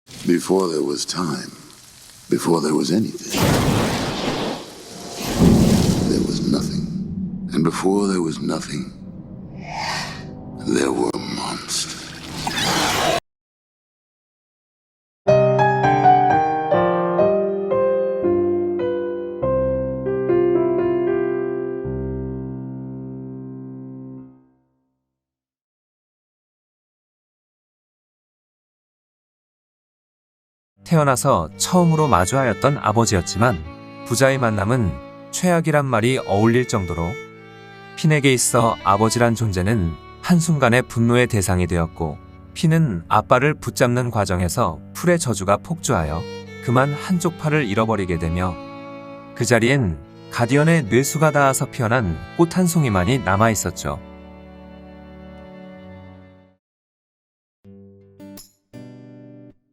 Before there was time, before there was anything, there was nothing. And before there was nothing, there were monsters. 태어나서 처음으로 마주하였던 아버지였지만 부자의 만남은 최악이란 말이 어울릴 정도로 핀에게 있어 아버지란 존재는 한순간에 분노의 대상이 되었고, 핀은 아빠를 붙잡는 과정에서 풀의 저주가 폭주하여 그만 한쪽 팔을 잃어버리게 되며, 그 자리엔 가디언의 뇌수가 닿아서 피어난 꽃 한 송이만이 남아있었죠.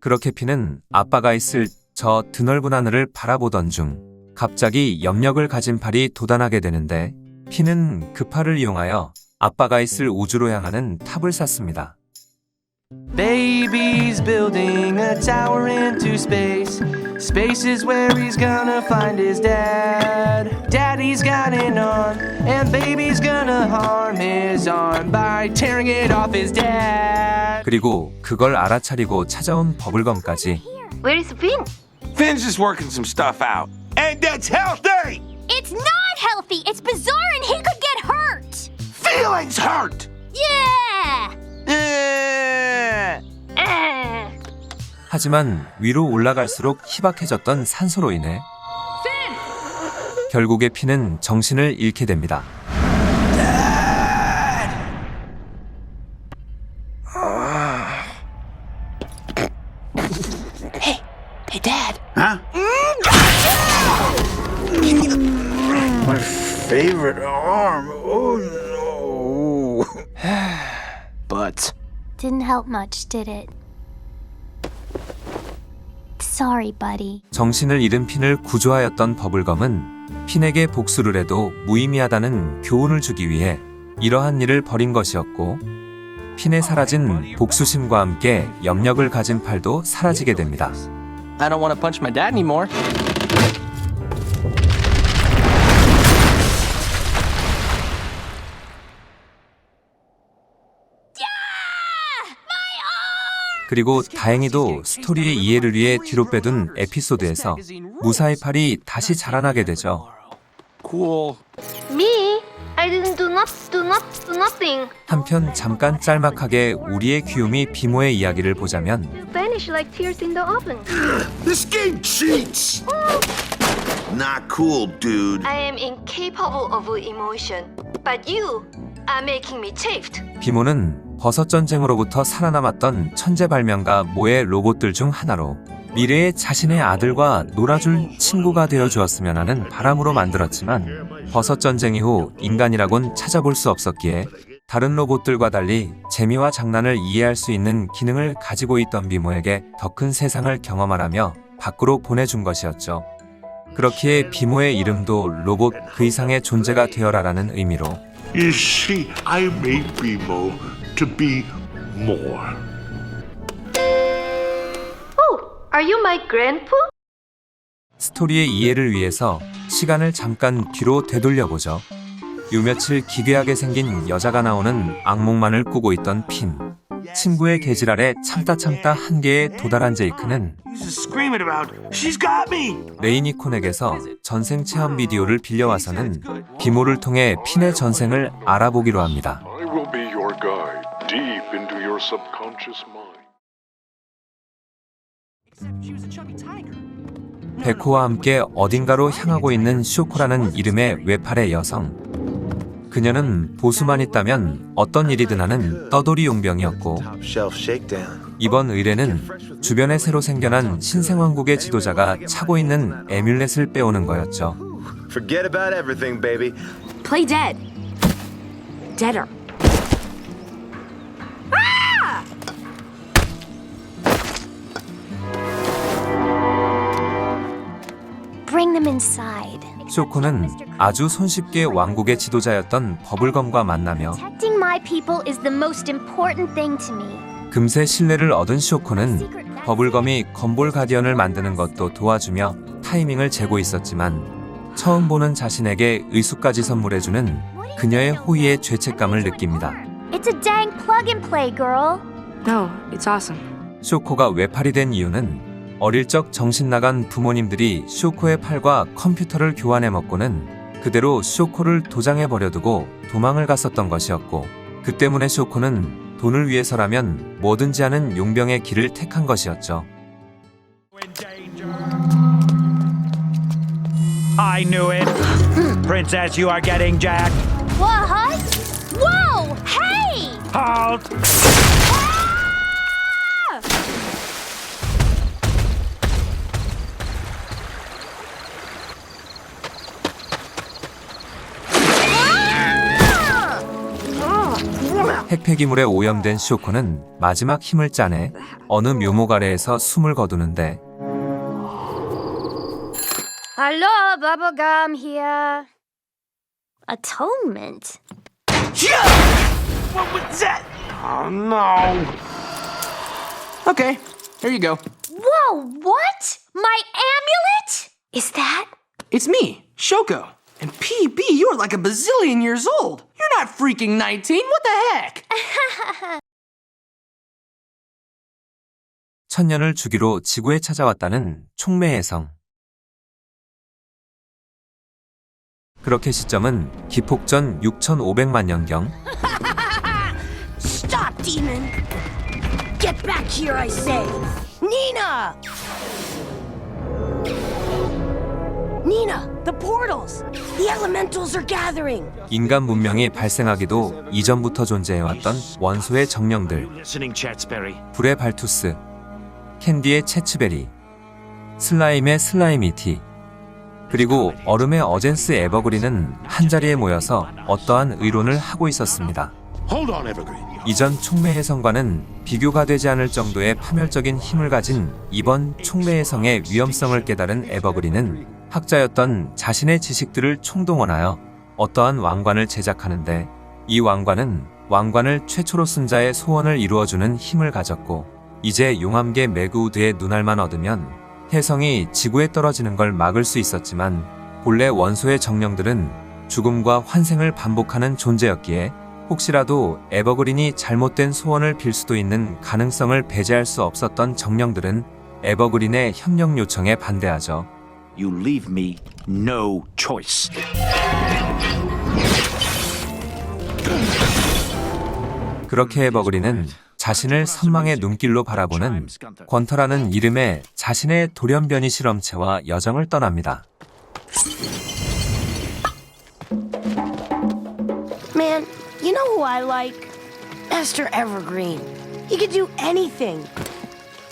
그렇게 핀은 아빠가 있을 저 드넓은 하늘을 바라보던 중 갑자기 염력을 가진 팔이 돋아나게 되는데, 핀은 그 팔을 이용하여 아빠가 있을 우주로 향하는 탑을 쌓습니다. Baby's building a tower into space. Space is where he's gonna find his dad. Daddy's got an arm, and baby's gonna harm his arm by tearing it off his dad. 그리고 그걸 알아차리고 찾아온 버블검까지. Where is Finn? Finn's just working some stuff out. And that's healthy! It's not healthy! It's bizarre and he could get hurt! Feelings hurt! Yeah! 하지만 위로 올라갈수록 희박해졌던 산소로 인해 결국에 핀은 정신을 잃게 됩니다. Hey, Dad. Huh? My favorite arm. Oh no. But Didn't help much, did it? Sorry, buddy. 정신을 잃은 핀을 구조하였던 버블검은 핀에게 복수를 해도 무의미하다는 교훈을 주기 위해 이러한 일을 벌인 것이었고, 핀의 사라진 복수심과 함께 염력을 가진 팔도 사라지게 됩니다. I don't want to punch my dad anymore. 그리고 다행히도 스토리의 이해를 위해 뒤로 빼둔 에피소드에서 무사히 팔이 다시 자라나게 되죠. Cool. Me? I didn't do nothing. 한편 잠깐 짤막하게 우리의 귀요미 비모의 이야기를 보자면, Vanish like tears in the oven. This game cheats! Not cool, dude. I am incapable of emotion, but you are making me chafed. 비모는 버섯 전쟁으로부터 살아남았던 천재 발명가 모의 로봇들 중 하나로 미래의 자신의 아들과 놀아줄 친구가 되어 주었으면 하는 바람으로 만들었지만, 버섯 전쟁 이후 인간이라곤 찾아볼 수 없었기에 다른 로봇들과 달리 재미와 장난을 이해할 수 있는 기능을 가지고 있던 비모에게 더 큰 세상을 경험하라며 밖으로 보내준 것이었죠. 그렇기에 비모의 이름도 로봇 그 이상의 존재가 되어라라는 의미로, You see, I made Bimo to be more. Oh, are you my grandpa? 스토리의 이해를 위해서 시간을 잠깐 뒤로 되돌려보죠. 요 며칠 기괴하게 생긴 여자가 나오는 악몽만을 꾸고 있던 핀. 친구의 개지랄에 참다 한계에 도달한 제이크는 He's just screaming about, she's got me! 레이니콘에게서 전생 체험 비디오를 빌려와서는 비모를 통해 핀의 전생을 알아보기로 합니다. I will be your guide deep into your subconscious mind. She was a chubby tiger. 베코와 함께 어딘가로 향하고 있는 쇼코라는 이름의 외팔의 여성. 그녀는 보수만 있다면 어떤 일이든 하는 떠돌이 용병이었고, Top shelf shakedown. 이번 의뢰는 주변에 새로 생겨난 신생왕국의 지도자가 차고 있는 에뮬렛을 빼오는 거였죠. Forget about everything, baby. Play dead. Deader. Bring them inside. 쇼코는 아주 손쉽게 왕국의 지도자였던 버블검과 만나며 Protecting my people is the most important thing to me. 금세 신뢰를 얻은 쇼코는 버블검이 건볼 가디언을 만드는 것도 도와주며 타이밍을 재고 있었지만 처음 보는 자신에게 의수까지 선물해주는 그녀의 호의에 죄책감을 느낍니다. It's a dang plug and play, girl. No, it's awesome. 쇼코가 외팔이 된 이유는 어릴 적 정신 나간 부모님들이 쇼코의 팔과 컴퓨터를 교환해 먹고는 그대로 쇼코를 도장에 버려두고 도망을 갔었던 것이었고, 그 때문에 쇼코는 돈을 위해서라면 뭐든지 하는 용병의 길을 택한 것이었죠. I knew it. Princess, you are getting jacked. What? Whoa! Hey! Halt! 핵폐기물에 오염된 쇼코는 마지막 힘을 짜내 어느 묘목 아래에서 숨을 거두는데, Hello, bubblegum here. Atonement. What was that? Oh no. Okay, here you go. Whoa, what? My amulet? Is that? It's me, Shoko. And PB, you're like a bazillion years old. You're not freaking 19. What the heck? 천년을 주기로 지구에 찾아왔다는 촉매의 성. 그렇게 시점은 기폭전 6,500만 년경. Stop, demon! Get back here, I say! Nina! Nina, the portals! The elementals are gathering! 인간 문명이 발생하기도 이전부터 존재해왔던 원소의 정령들. Listening, Chatsberry. 불의 발투스, 캔디의 채츠베리, 슬라임의 슬라이미티, 그리고 얼음의 어젠스 에버그린은 한자리에 모여서 어떠한 의론을 하고 있었습니다. Hold on, Evergreen. 이전 촉매의 성과는 비교가 되지 않을 정도의 파멸적인 힘을 가진 이번 촉매의 성의 위험성을 깨달은 에버그린은 학자였던 자신의 지식들을 총동원하여 어떠한 왕관을 제작하는데, 이 왕관은 왕관을 최초로 쓴 자의 소원을 이루어주는 힘을 가졌고, 이제 용암계 매그우드의 눈알만 얻으면 혜성이 지구에 떨어지는 걸 막을 수 있었지만, 본래 원소의 정령들은 죽음과 환생을 반복하는 존재였기에 혹시라도 에버그린이 잘못된 소원을 빌 수도 있는 가능성을 배제할 수 없었던 정령들은 에버그린의 협력 요청에 반대하죠. You leave me no choice. 그렇게 에버그린은 자신을 선망의 눈길로 바라보는 권터라는 이름의 자신의 돌연변이 실험체와 여정을 떠납니다. Man, you know who I like? Master Evergreen. He could do anything.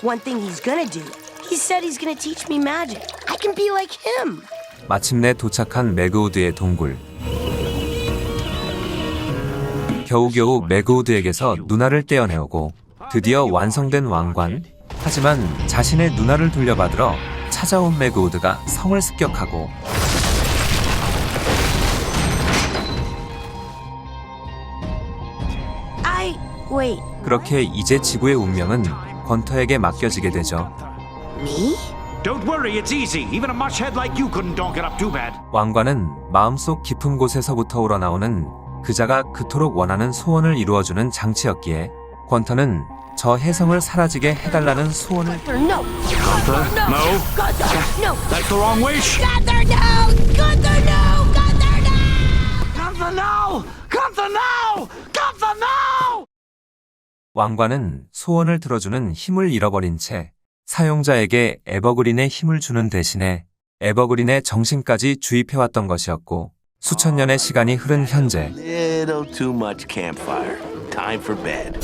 One thing he's gonna do. He said he's gonna teach me magic. I can be like him. 마침내 도착한 매그우드의 동굴. 겨우겨우 매그우드에게서 누나를 떼어내오고 드디어 완성된 왕관. 하지만 자신의 누나를 돌려받으러 찾아온 매그우드가 성을 습격하고, Wait, 그렇게 이제 지구의 운명은 권터에게 맡겨지게 되죠. me? Don't worry, it's easy. Even a mushhead like you couldn't donk it up too bad. 왕관은 마음속 깊은 곳에서부터 우러나오는 그자가 그토록 원하는 소원을 이루어주는 장치였기에 권터는 저 혜성을 사라지게 해달라는 소원을 No. No. Gunther, no. That's the wrong wish. Gunther, no. Gunther, no. Gunther, no. Gunther, no! Gunther, no! Gunther, no! 왕관은 소원을 들어주는 힘을 잃어버린 채 사용자에게 에버그린의 힘을 주는 대신에 에버그린의 정신까지 주입해왔던 것이었고, 수천 년의 시간이 흐른 현재 Little too much campfire. Time for bed.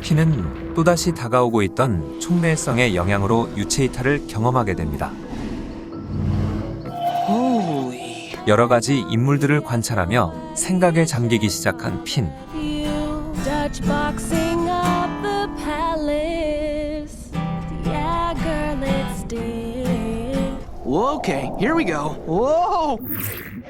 피는 또다시 다가오고 있던 촉매성의 영향으로 유체이탈을 경험하게 됩니다. Holy. 여러 가지 인물들을 관찰하며 생각에 잠기기 시작한 핀. Dutch boxing up the palace. Yeah, girl, it's still. Okay, here we go. Whoa!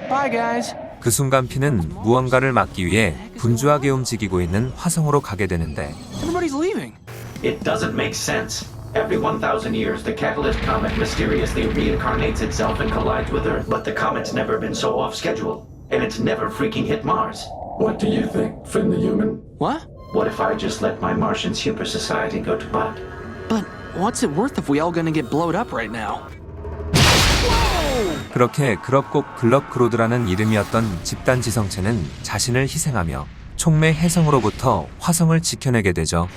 Bye, guys. 그 순간 핀은 무언가를 막기 위해 분주하게 움직이고 있는 화성으로 가게 되는데, Everybody's leaving. It doesn't make sense. Every 1,000 years, the Catalyst Comet mysteriously reincarnates itself and collides with Earth, but the comet's never been so off schedule, and it's never freaking hit Mars. What do you think, Finn the Human? What? What if I just let my Martian super society go to pot? But what's it worth if we all gonna get blowed up right now? 그렇게 그럽곡 글럽크로드라는 이름이었던 집단 지성체는 자신을 희생하며 촉매 해성으로부터 화성을 지켜내게 되죠.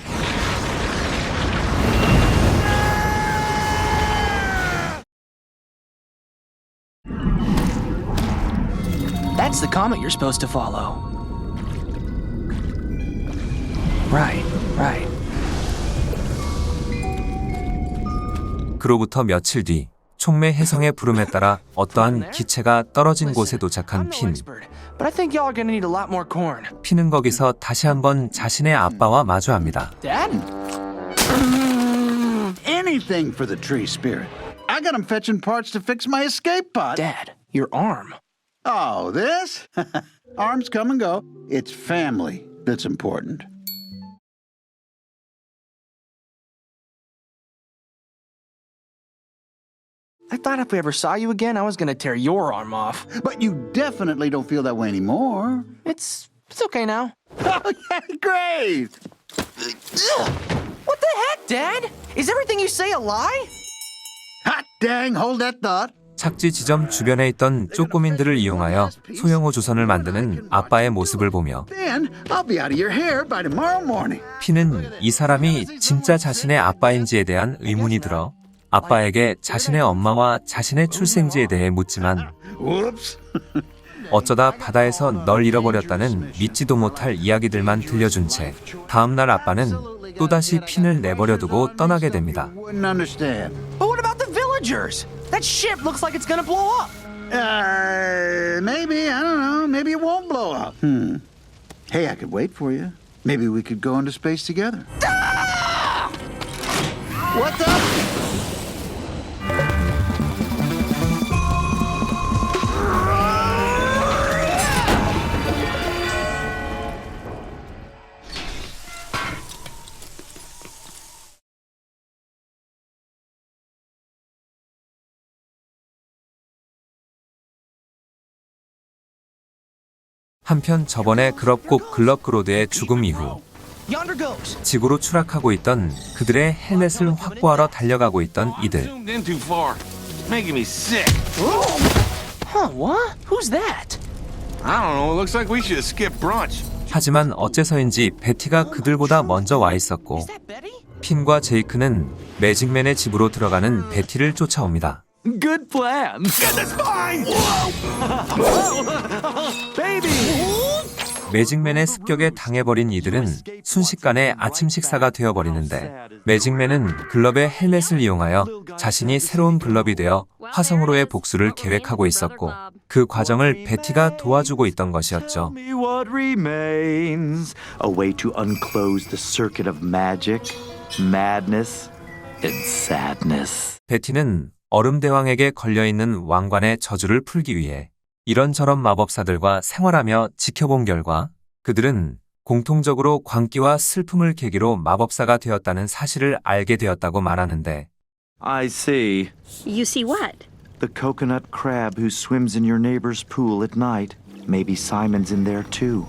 That's the comet you're supposed to follow. Right. 그로부터 며칠 뒤 촉매 해성의 부름에 따라 어떠한 기체가 떨어진 곳에 도착한 핀. But I think y'all are gonna need a lot more corn. 핀은 거기서 다시 한번 자신의 아빠와 마주합니다. Dad? Anything for the tree spirit. I got him fetching parts to fix my escape pod. Dad, your arm. Oh, this? Arms come and go. It's family that's important. I thought if we ever saw you again, I was gonna tear your arm off. But you definitely don't feel that way anymore. It's okay now. Okay, great! What the heck, Dad? Is everything you say a lie? Hot dang, hold that thought. 착지 지점 주변에 있던 쪼꼬민들을 이용하여 소형호 조선을 만드는 아빠의 모습을 보며 Then I'll be out of your hair by tomorrow morning. 핀은 이 사람이 진짜 자신의 아빠인지에 대한 의문이 들어 아빠에게 자신의 엄마와 자신의 출생지에 대해 묻지만 Whoops. 어쩌다 바다에서 널 잃어버렸다는 믿지도 못할 이야기들만 들려준 채 다음날 아빠는 또다시 핀을 내버려두고 떠나게 됩니다. Wouldn't understand. But what about the villagers? That ship looks like it's gonna blow up. Maybe, I don't know. Maybe it won't blow up. Hey, I could wait for you. Maybe we could go into space together. Ah! What the? 한편 저번에 그럽곡 글럽크로드의 죽음 이후 Yonder goes. 지구로 추락하고 있던 그들의 헬멧을 확보하러 달려가고 있던 이들. Zoomed in too far. Making me sick. Huh, what? Who's that? I don't know. It looks like we should have skipped brunch. 하지만 어째서인지 베티가 그들보다 먼저 와 있었고 Is that Betty? 핀과 제이크는 매직맨의 집으로 들어가는 베티를 쫓아옵니다. Good plan. That's mine! Baby! 매직맨의 습격에 당해버린 이들은 순식간에 아침 식사가 되어버리는데 매직맨은 글럽의 헬멧을 이용하여 자신이 새로운 글럽이 되어 화성으로의 복수를 계획하고 있었고 그 과정을 베티가 도와주고 있던 것이었죠. Tell me what remains. A way to unclose the circuit of magic, madness, and sadness. 베티는 얼음대왕에게 걸려있는 왕관의 저주를 풀기 위해 이런저런 마법사들과 생활하며 지켜본 결과 그들은 공통적으로 광기와 슬픔을 계기로 마법사가 되었다는 사실을 알게 되었다고 말하는데 I see. You see what? The coconut crab who swims in your neighbor's pool at night. Maybe Simon's in there too.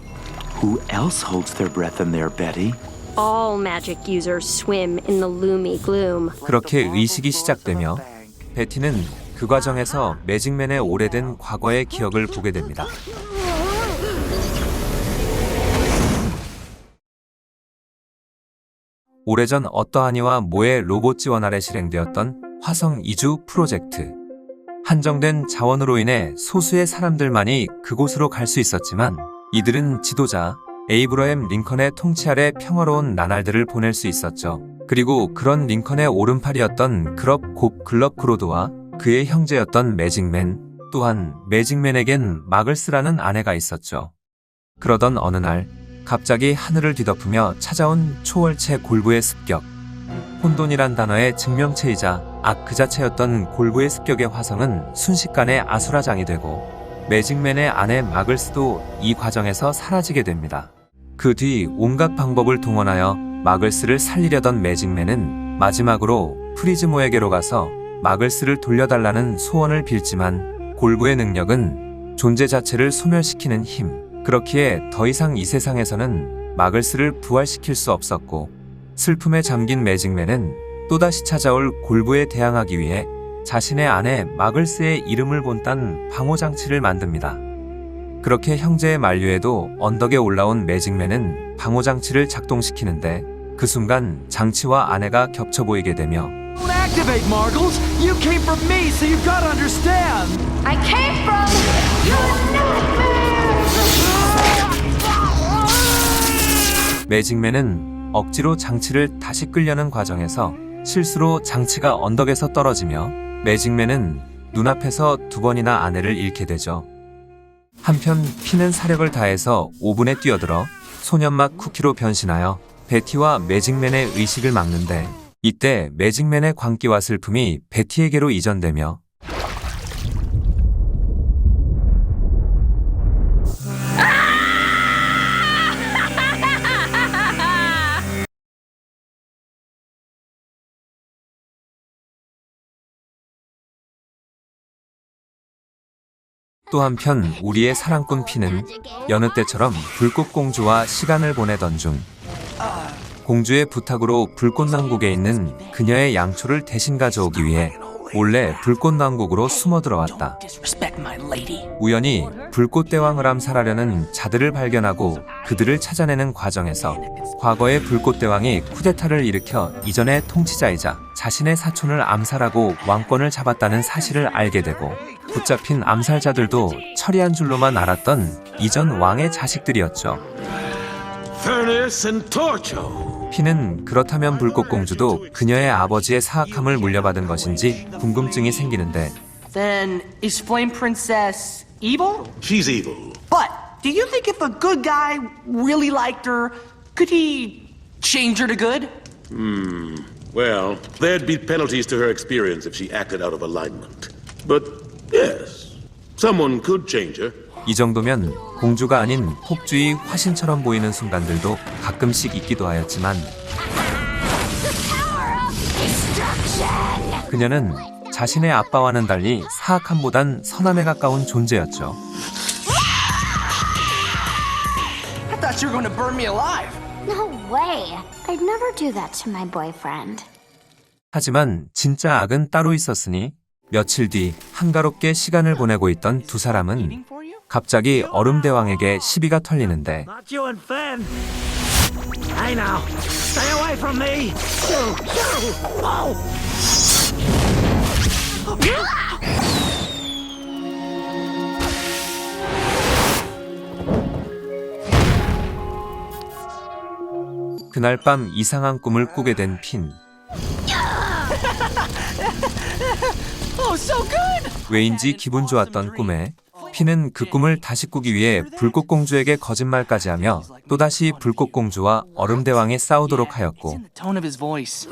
Who else holds their breath in there, Betty? All magic users swim in the loomy gloom. 그렇게 의식이 시작되며 베티는 그 과정에서 매직맨의 오래된 과거의 기억을 보게 됩니다. 오래전 어떠하니와 모의 로봇 지원 아래 실행되었던 화성 이주 프로젝트. 한정된 자원으로 인해 소수의 사람들만이 그곳으로 갈 수 있었지만 이들은 지도자 에이브러햄 링컨의 통치 아래 평화로운 나날들을 보낼 수 있었죠. 그리고 그런 링컨의 오른팔이었던 그럽곡 글럽크로드와 그의 형제였던 매직맨, 또한 매직맨에겐 마글스라는 아내가 있었죠. 그러던 어느 날 갑자기 하늘을 뒤덮으며 찾아온 초월체 골부의 습격. 혼돈이란 단어의 증명체이자 악 그 자체였던 골부의 습격의 화성은 순식간에 아수라장이 되고 매직맨의 아내 마글스도 이 과정에서 사라지게 됩니다. 그 뒤 온갖 방법을 동원하여 마글스를 살리려던 매직맨은 마지막으로 프리즈모에게로 가서 마글스를 돌려달라는 소원을 빌지만 골부의 능력은 존재 자체를 소멸시키는 힘, 그렇기에 더 이상 이 세상에서는 마글스를 부활시킬 수 없었고 슬픔에 잠긴 매직맨은 또다시 찾아올 골부에 대항하기 위해 자신의 아내 마글스의 이름을 본딴 방호장치를 만듭니다. 그렇게 형제의 만류에도 언덕에 올라온 매직맨은 방호장치를 작동시키는데 그 순간 장치와 아내가 겹쳐 보이게 되며 Don't activate, Margles! You came from me, so you've got to understand! I came from your nightmares! 매직맨은 억지로 장치를 다시 끌려는 과정에서 실수로 장치가 언덕에서 떨어지며 매직맨은 눈앞에서 2번이나 아내를 잃게 되죠. 한편 핀은 사력을 다해서 오븐에 뛰어들어 소년막 쿠키로 변신하여 베티와 매직맨의 의식을 막는데 이때 매직맨의 광기와 슬픔이 베티에게로 이전되며 또 한편 우리의 사랑꾼 핀은 여느 때처럼 불꽃공주와 시간을 보내던 중 공주의 부탁으로 불꽃남국에 있는 그녀의 양초를 대신 가져오기 위해 몰래 불꽃남국으로 숨어 들어왔다. 우연히 불꽃대왕을 암살하려는 자들을 발견하고 그들을 찾아내는 과정에서 과거의 불꽃대왕이 쿠데타를 일으켜 이전의 통치자이자 자신의 사촌을 암살하고 왕권을 잡았다는 사실을 알게 되고 붙잡힌 암살자들도 처리한 줄로만 알았던 이전 왕의 자식들이었죠. 핀은 그렇다면 불꽃공주도 그녀의 아버지의 사악함을 물려받은 것인지 궁금증이 생기는데 Then, is Flame Princess evil? She's evil. But, do you think if a good guy really liked her, could he change her to good? Well, there'd be penalties to her experience if she acted out of alignment. But, yes, someone could change her. 이 정도면 공주가 아닌 폭주의 화신처럼 보이는 순간들도 가끔씩 있기도 하였지만 그녀는 자신의 아빠와는 달리 사악함보단 선함에 가까운 존재였죠. I thought you were going to burn me alive. No way. I'd never do that to my boyfriend. 하지만 진짜 악은 따로 있었으니 며칠 뒤 한가롭게 시간을 보내고 있던 두 사람은 갑자기 얼음대왕에게 시비가 털리는데 Not you and Finn. I know. Stay away from me. Whoa. 그날 밤 이상한 꿈을 꾸게 된 핀. 왜인지 기분 좋았던 꿈에 핀은 그 꿈을 다시 꾸기 위해 불꽃공주에게 거짓말까지 하며 또다시 불꽃공주와 얼음대왕이 싸우도록 하였고 Tone of his voice.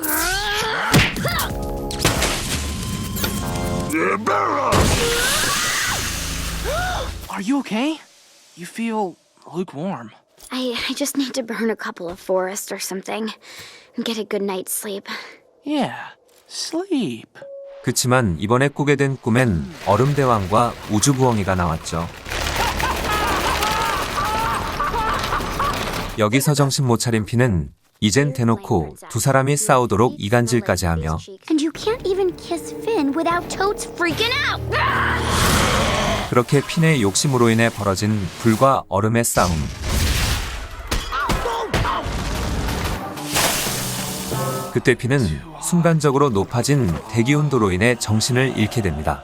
Are you okay? You feel lukewarm. I just need to burn a couple of forests or something and get a good night's sleep. Yeah, sleep. 그치만 이번에 꾸게 된 꿈엔 얼음대왕과 우주부엉이가 나왔죠. 여기서 정신 못 차린 핀은 이젠 대놓고 두 사람이 싸우도록 이간질까지 하며 And you can't even kiss Finn without Toads freaking out. 그렇게 핀의 욕심으로 인해 벌어진 불과 얼음의 싸움. 그때 핀은 순간적으로 높아진 대기온도로 인해 정신을 잃게 됩니다.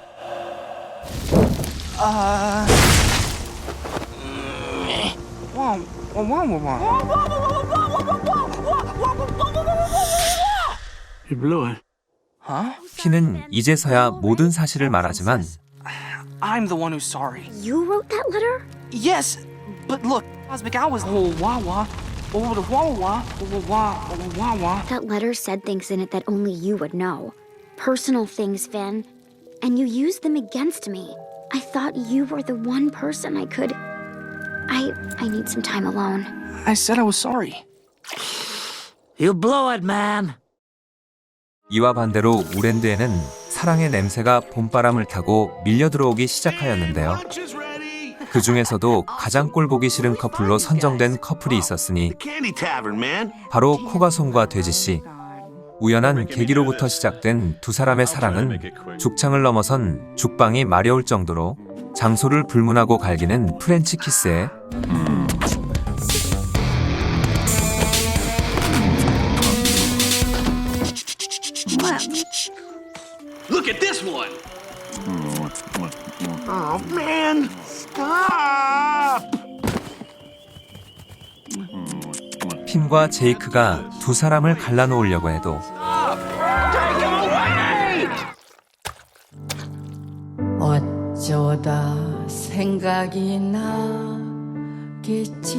You blew it. Huh? 핀은 이제서야 모든 사실을 말하지만 I'm the one who's sorry. You wrote that letter? Yes, but look, Cosmic Owl was That letter said things in it that only you would know. Personal things, Finn. And you used them against me. I thought you were the one person I could... I need some time alone. I said I was sorry. You blow it, man. 이와 반대로 우랜드에는 사랑의 냄새가 봄바람을 타고 밀려 들어오기 시작하였는데요. 그 중에서도 가장 꼴보기 싫은 커플로 선정된 커플이 있었으니 바로 코가송과 돼지씨. 우연한 계기로부터 시작된 두 사람의 사랑은 죽창을 넘어선 죽방이 마려울 정도로 장소를 불문하고 갈기는 프렌치 키스에 Look at this one. Oh man, stop! 핀과 제이크가 두 사람을 갈라놓으려고 해도 어쩌다 생각이 나겠지.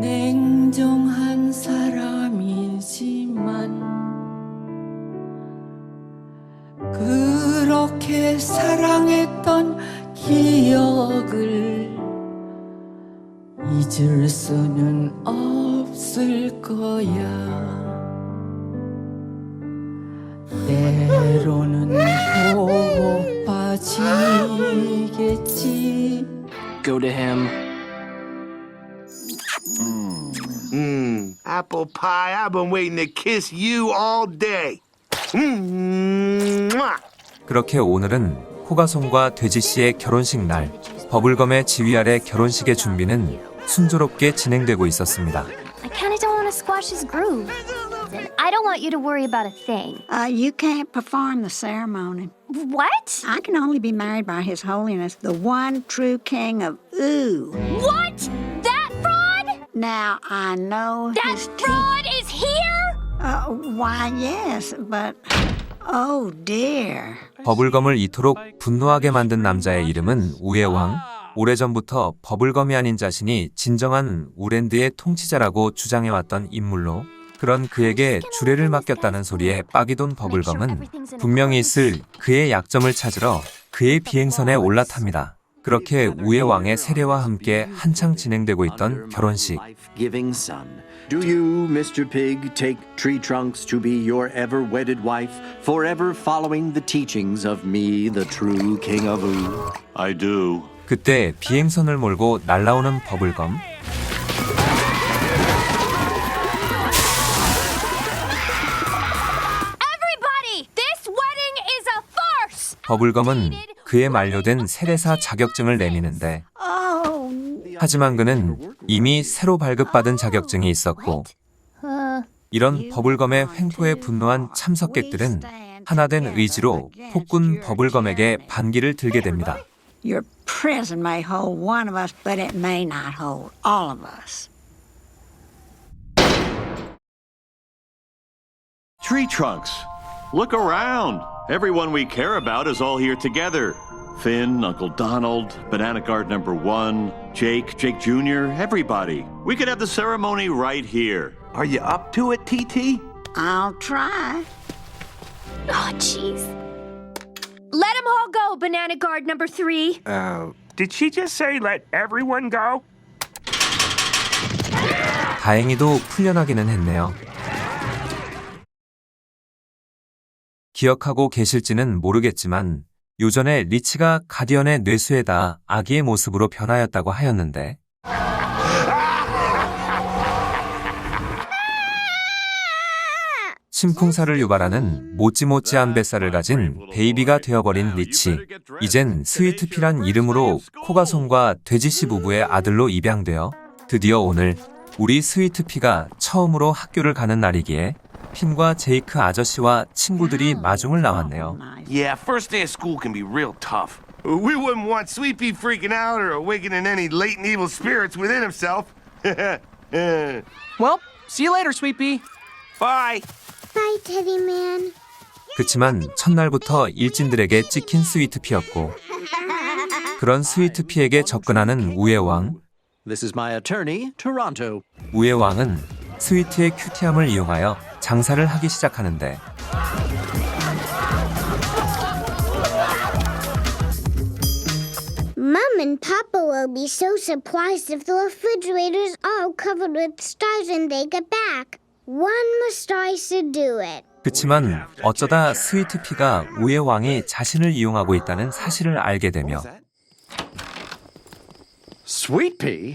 냉정한 사람이지만 그렇게 사랑했던 기억을 잊을 수는 없을 거야. 때로는 고파지겠지. Go to him. Apple pie, I've been waiting to kiss you all day. 그렇게 오늘은 코가송과 돼지씨의 결혼식 날 버블검의 지휘 아래 결혼식의 준비는 순조롭게 진행되고 있었습니다. I kinda don't want to squash his groove. I don't want you to worry about a thing. You can't perform the ceremony. What? I can only be married by His Holiness, the one true king of Ooh. What? That fraud? Now, I know That his fraud is here? Why, yes, but... Oh, dear. 버블검을 이토록 분노하게 만든 남자의 이름은 우예왕. 오래전부터 버블검이 아닌 자신이 진정한 우랜드의 통치자라고 주장해왔던 인물로 그런 그에게 주례를 맡겼다는 소리에 빡이 돈 버블검은 분명히 있을 그의 약점을 찾으러 그의 비행선에 올라탑니다. 그렇게 우예왕의 세례와 함께 한창 진행되고 있던 결혼식. Do you, Mr. Pig, take Tree Trunks to be your ever-wedded wife, forever following the teachings of me, the true king of Ooh? I do. 그때 비행선을 몰고 날아오는 버블검. Everybody, this wedding is a farce. 버블검은 그의 만료된 세례사 자격증을 내미는데 하지만 그는 이미 새로 발급받은 자격증이 있었고 이런 버블검의 횡포에 분노한 참석객들은 하나된 의지로 폭군 버블검에게 반기를 들게 됩니다. Your prison may hold one of us, but it may not hold all of us. Tree Trunks, look around. Everyone we care about is all here together. Finn, Uncle Donald, Banana Guard number 1, Jake Jr., everybody. We could have the ceremony right here. Are you up to it, TT? I'll try. Oh, jeez. Let them all go, Banana Guard number 3. Did she just say let everyone go? 다행히도 풀려나기는 했네요. 기억하고 계실지는 모르겠지만 요전에 리치가 가디언의 뇌수에다 아기의 모습으로 변하였다고 하였는데 심쿵사를 유발하는 모찌모찌한 뱃살을 가진 베이비가 되어버린 리치. 이젠 스위트피란 이름으로 코가송과 돼지씨 부부의 아들로 입양되어 드디어 오늘 우리 스위트피가 처음으로 학교를 가는 날이기에 핀과 제이크 아저씨와 친구들이 마중을 나왔네요. Yeah, first day of school can be real tough. We wouldn't want Sweet Pea freaking out or awakening any latent evil spirits within himself. Well, see you later, Sweet Pea. Bye. Bye, Teddy Man. 그치만 첫날부터 일진들에게 찍힌 스위트피였고 그런 스위트피에게 접근하는 우예왕. This is my attorney, Toronto. 우예왕은 스위트의 큐티함을 이용하여 장사를 하기 시작하는데 Mom and Papa will be so surprised if the refrigerator's all covered with stars when they get back. When must I seduce it? 그치만 어쩌다 스위트피가 우의 왕이 자신을 이용하고 있다는 사실을 알게 되며 Sweet Pea?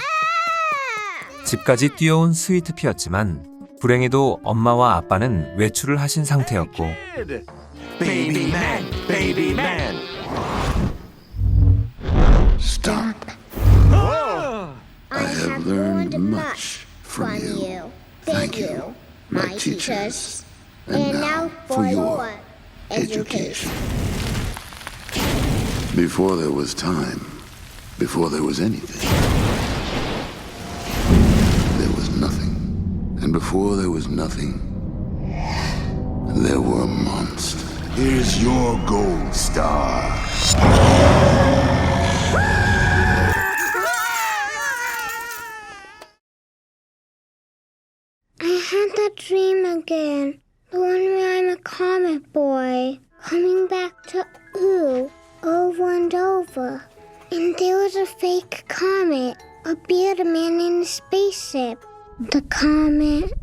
집까지 뛰어온 스위트피였지만 불행히도 엄마와 아빠는 외출을 하신 상태였고 Baby man, baby man. Stop. I have learned much from you. Thank you, my teachers. And now for your education. Before there was time, before there was anything, there was nothing. And before there was nothing, there were monsters. Here's your gold star. I had that dream again. The one where I'm a comic boy, coming back to Ooh, over and over. And there was a fake comet, a bearded man in a spaceship. The comet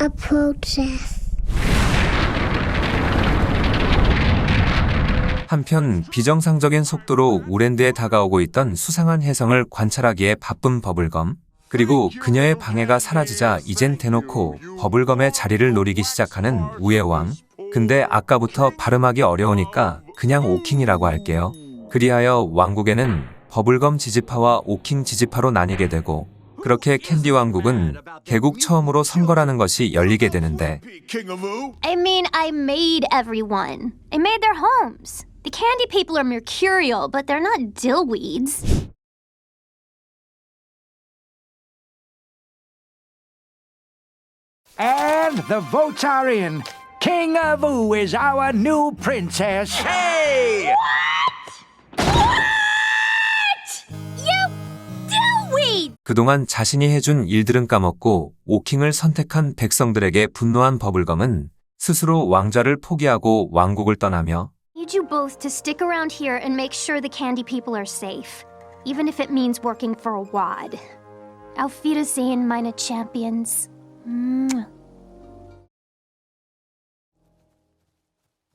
approaches. 한편 비정상적인 속도로 오랜드에 다가오고 있던 수상한 혜성을 관찰하기에 바쁜 버블검, 그리고 그녀의 방해가 사라지자 이젠 대놓고 버블검의 자리를 노리기 시작하는 우의 왕. 근데 아까부터 발음하기 어려우니까 그냥 오킹이라고 할게요. 그리하여 왕국에는 버블검 지지파와 오킹 지지파로 나뉘게 되고, 그렇게 캔디 왕국은 개국 처음으로 선거라는 것이 열리게 되는데 I mean, I made everyone. I made their homes. The candy people are mercurial, but they're not dillweeds. And the votes are in. King of Ooh is our new princess. Hey! You dillweed! 그동안 자신이 해준 일들은 까먹고 오킹을 선택한 백성들에게 분노한 버블검은 스스로 왕좌를 포기하고 왕국을 떠나며 Need you both to stick around here and make sure the candy people are safe, even if it means working for a wad. Auf Wiedersehen, meine champions.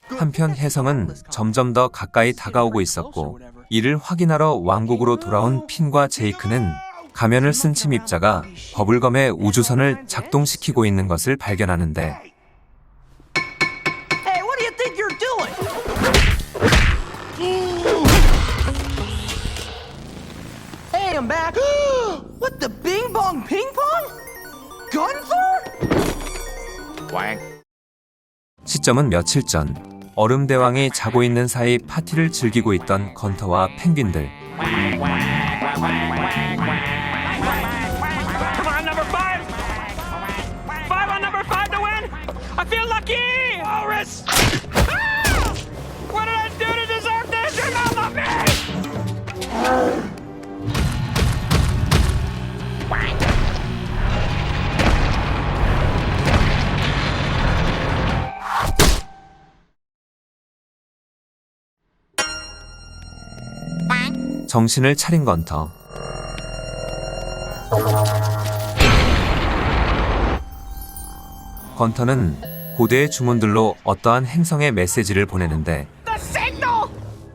한편 혜성은 점점 더 가까이 다가오고 있었고, 이를 확인하러 왕국으로 돌아온 핀과 제이크는 가면을 쓴 침입자가 버블검의 우주선을 작동시키고 있는 것을 발견하는데 Hey, what do you think you're doing? Hey, I'm back. What the bing bong ping pong? Gunther? 시점은 며칠 전 얼음 대왕이 자고 있는 사이 파티를 즐기고 있던 건터와 펭귄들. Come on, number 5! 5 on number 5 to win! I feel lucky! Walrus! Ah! What did I do to deserve this? You're not love me! 정신을 차린 건터. 건터는 고대의 주문들로 어떠한 행성에 메시지를 보내는데 The signal!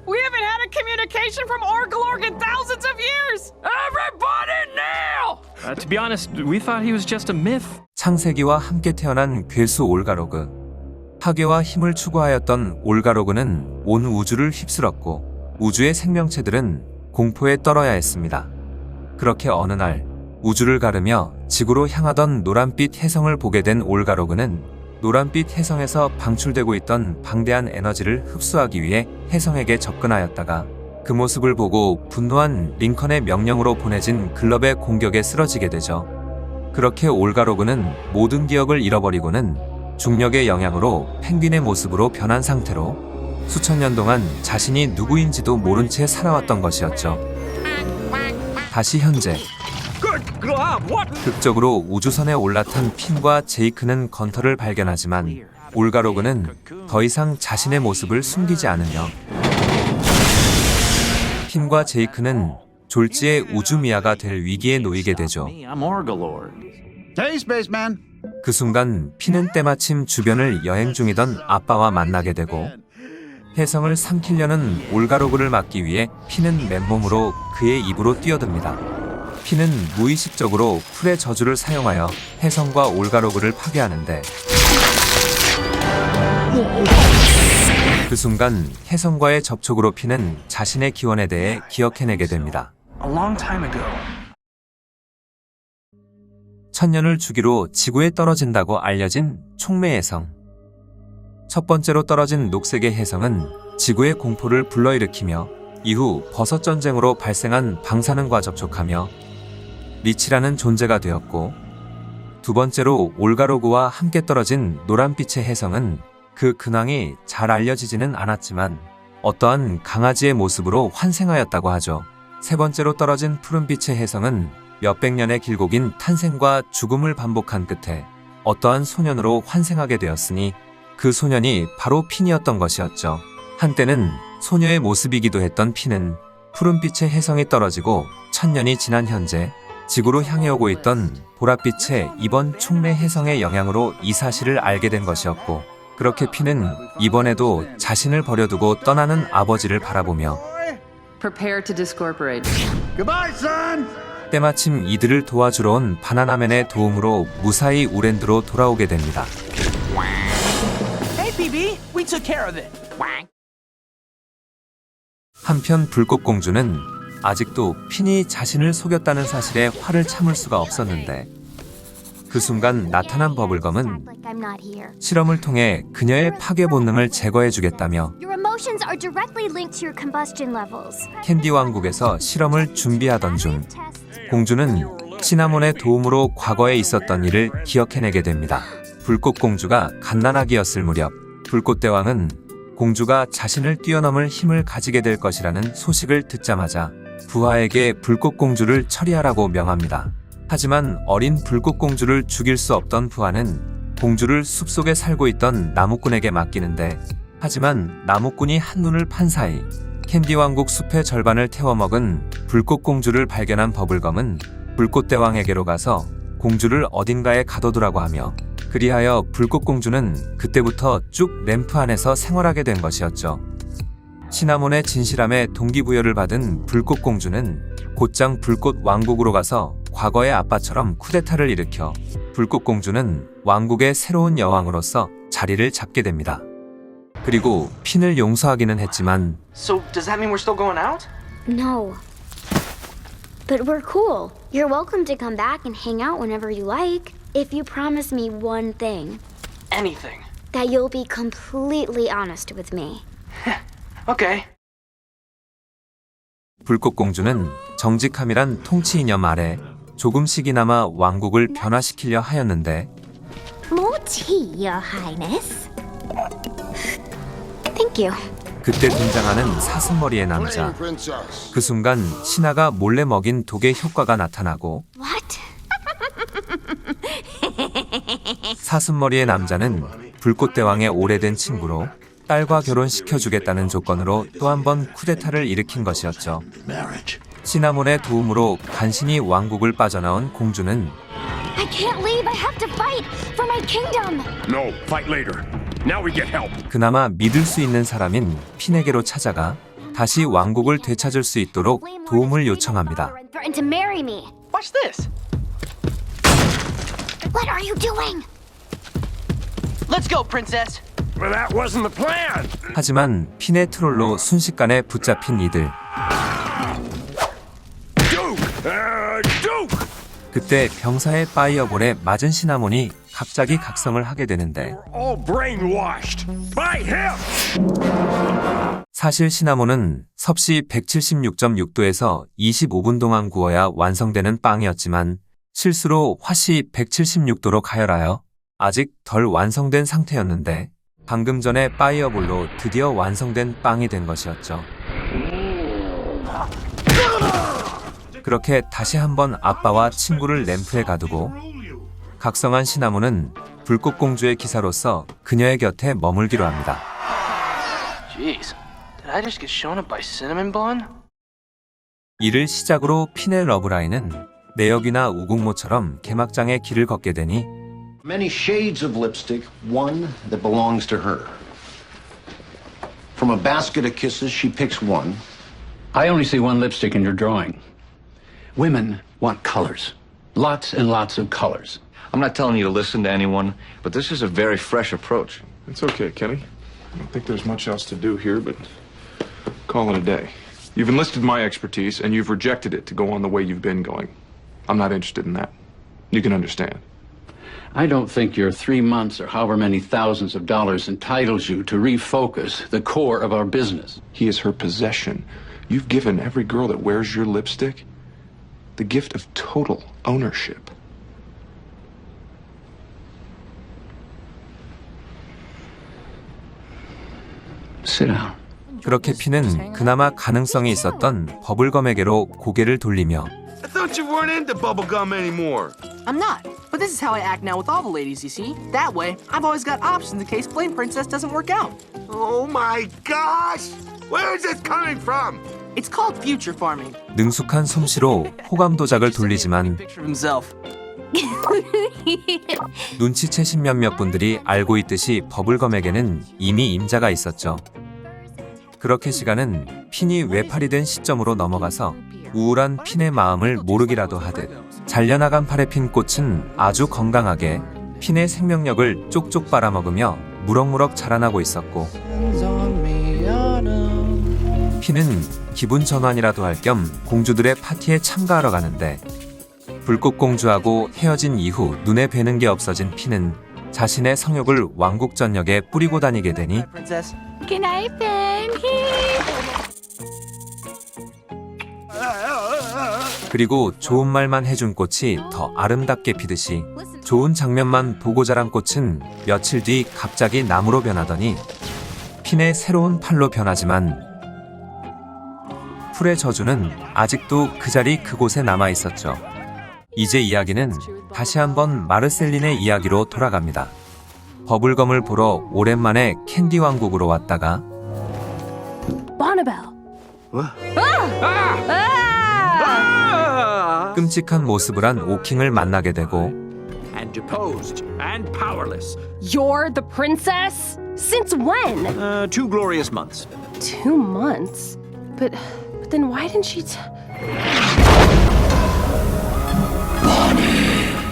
We haven't had a communication from Orgalorg in thousands of years! Everybody kneel! To be honest, we thought he was just a myth. 창세기와 함께 태어난 괴수 올가로그. 학예와 힘을 추구하였던 올가로그는 온 우주를 휩쓸었고 우주의 생명체들은 공포에 떨어야 했습니다. 그렇게 어느 날 우주를 가르며 지구로 향하던 노란빛 혜성을 보게 된 올가로그는 노란빛 혜성에서 방출되고 있던 방대한 에너지를 흡수하기 위해 혜성에게 접근하였다가 그 모습을 보고 분노한 링컨의 명령으로 보내진 글럽의 공격에 쓰러지게 되죠. 그렇게 올가로그는 모든 기억을 잃어버리고는 중력의 영향으로 펭귄의 모습으로 변한 상태로 수천 년 동안 자신이 누구인지도 모른 채 살아왔던 것이었죠. 다시 현재 극적으로 우주선에 올라탄 핀과 제이크는 건터를 발견하지만 올가로그는 더 이상 자신의 모습을 숨기지 않으며 핀과 제이크는 졸지의 우주미아가 될 위기에 놓이게 되죠. Hey, spaceman. 그 순간 피는 때마침 주변을 여행 중이던 아빠와 만나게 되고 혜성을 삼키려는 올가로그를 막기 위해 피는 맨몸으로 그의 입으로 뛰어듭니다. 피는 무의식적으로 풀의 저주를 사용하여 혜성과 올가로그를 파괴하는데 그 순간 혜성과의 접촉으로 피는 자신의 기원에 대해 기억해내게 됩니다. A long time ago. 천년을 주기로 지구에 떨어진다고 알려진 촉매혜성. 첫 번째로 떨어진 녹색의 혜성은 지구의 공포를 불러일으키며 이후 버섯전쟁으로 발생한 방사능과 접촉하며 리치라는 존재가 되었고, 두 번째로 올가로그와 함께 떨어진 노란빛의 혜성은 그 근황이 잘 알려지지는 않았지만 어떠한 강아지의 모습으로 환생하였다고 하죠. 세 번째로 떨어진 푸른빛의 혜성은 몇백 년의 길고 긴 탄생과 죽음을 반복한 끝에 어떠한 소년으로 환생하게 되었으니 그 소년이 바로 핀이었던 것이었죠. 한때는 소녀의 모습이기도 했던 핀은 푸른빛의 혜성이 떨어지고 천년이 지난 현재 지구로 향해 오고 있던 보랏빛의 이번 촉매 혜성의 영향으로 이 사실을 알게 된 것이었고, 그렇게 핀은 이번에도 자신을 버려두고 떠나는 아버지를 바라보며 Prepare to discorporate. Goodbye, son. 때마침 이들을 도와주러 온 바나나맨의 도움으로 무사히 우랜드로 돌아오게 됩니다. Hey, BB, we took care of it. 한편 불꽃공주는 아직도 핀이 자신을 속였다는 사실에 화를 참을 수가 없었는데, 그 순간 나타난 버블검은 Like I'm not here. 실험을 통해 그녀의 파괴 본능을 제거해주겠다며 Your emotions are directly linked to your combustion levels. 캔디 왕국에서 실험을 준비하던 중 공주는 시나몬의 도움으로 과거에 있었던 일을 기억해내게 됩니다. 불꽃공주가 갓난아기였을 무렵 불꽃대왕은 공주가 자신을 뛰어넘을 힘을 가지게 될 것이라는 소식을 듣자마자 부하에게 불꽃공주를 처리하라고 명합니다. 하지만 어린 불꽃공주를 죽일 수 없던 부하는 공주를 숲속에 살고 있던 나무꾼에게 맡기는데, 하지만 나무꾼이 한눈을 판 사이 캔디 왕국 숲의 절반을 태워먹은 불꽃공주를 발견한 버블검은 불꽃대왕에게로 가서 공주를 어딘가에 가둬두라고 하며, 그리하여 불꽃공주는 그때부터 쭉 램프 안에서 생활하게 된 것이었죠. 시나몬의 진실함에 동기부여를 받은 불꽃공주는 곧장 불꽃 왕국으로 가서 과거의 아빠처럼 쿠데타를 일으켜 불꽃공주는 왕국의 새로운 여왕으로서 자리를 잡게 됩니다. 그리고 핀을 용서하기는 했지만 So, does that mean we're still going out? No. But we're cool. You're welcome to come back and hang out whenever you like. If you promise me one thing. Anything. That you'll be completely honest with me. Okay. 불꽃공주는 정직함이란 통치 이념 아래 조금씩이나마 왕국을 변화시키려 하였는데, More tea, Your Highness. Thank you. 그때 등장하는 사슴머리의 남자. 그 순간 신하가 몰래 먹인 독의 효과가 나타나고 What? 사슴머리의 남자는 불꽃대왕의 오래된 친구로 딸과 결혼시켜주겠다는 조건으로 또 한 번 쿠데타를 일으킨 것이었죠. 시나몬의 도움으로 간신히 왕국을 빠져나온 공주는 I can't leave. I have to fight for my kingdom. No, fight later. Now we get help. 그나마 믿을 수 있는 사람인 핀에게로 찾아가 다시 왕국을 되찾을 수 있도록 도움을 요청합니다. Threatened to marry me. Watch this. What are you doing? Let's go, princess. Well, that wasn't the plan. 하지만 핀의 트롤로 순식간에 붙잡힌 이들. Duke! 그때 병사의 파이어볼에 맞은 시나몬이 갑자기 각성을 하게 되는데, All brainwashed by him. 사실 시나몬은 섭씨 176.6도에서 25분 동안 구워야 완성되는 빵이었지만 실수로 화씨 176도로 가열하여 아직 덜 완성된 상태였는데, 방금 전에 파이어볼로 드디어 완성된 빵이 된 것이었죠. 그렇게 다시 한번 아빠와 친구를 램프에 가두고 각성한 시나몬은 불꽃공주의 기사로서 그녀의 곁에 머물기로 합니다. Jeez, did I just get shown up by Cinnamon Bun? 이를 시작으로 핀의 러브라인은 내역이나 우국모처럼 개막장의 길을 걷게 되니 Many shades of lipstick, one that belongs to her. From a basket of kisses, she picks one. I only see one lipstick in your drawing. Women want colors. Lots and lots of colors. I'm not telling you to listen to anyone, but this is a very fresh approach. It's okay, Kenny. I don't think there's much else to do here, but call it a day. You've enlisted my expertise, and you've rejected it to go on the way you've been going. I'm not interested in that. You can understand. I don't think your 3 months or however many thousands of dollars entitles you to refocus the core of our business. He is her possession. You've given every girl that wears your lipstick the gift of total ownership. Sit down. 그렇게 피는 그나마 가능성이 있었던 버블검에게로 고개를 돌리며 I thought you weren't into bubblegum anymore. I'm not. But this is how I act now with all the ladies, you see. That way, I've always got options in case Flame Princess doesn't work out. Oh my gosh! Where is this coming from? It's called future farming. 능숙한 솜씨로 호감 도작을 돌리지만 Picture of himself. 눈치채신 몇몇 분들이 알고 있듯이 버블검에게는 이미 임자가 있었죠. 그렇게 시간은 핀이 외팔이 된 시점으로 넘어가서 우울한 핀의 마음을 모르기라도 하듯 잘려나간 팔의 핀 꽃은 아주 건강하게 핀의 생명력을 쪽쪽 빨아먹으며 무럭무럭 자라나고 있었고 핀은 기분 전환이라도 할 겸 공주들의 파티에 참가하러 가는데 불꽃공주하고 헤어진 이후 눈에 뵈는 게 없어진 핀은 자신의 성욕을 왕국 전역에 뿌리고 다니게 되니 Good night, Ben. 그리고 좋은 말만 해준 꽃이 더 아름답게 피듯이 좋은 장면만 보고 자란 꽃은 며칠 뒤 갑자기 나무로 변하더니 핀의 새로운 팔로 변하지만 풀의 저주는 아직도 그 자리 그곳에 남아 있었죠. 이제 이야기는 다시 한번 마르셀린의 이야기로 돌아갑니다. 버블검을 보러 오랜만에 캔디 왕국으로 왔다가 Bonnabelle. 끔찍한 모습을 한 오킹을 만나게 되고 And deposed and powerless. You're the princess? Since when? 2 glorious months. 2 months? But then why didn't she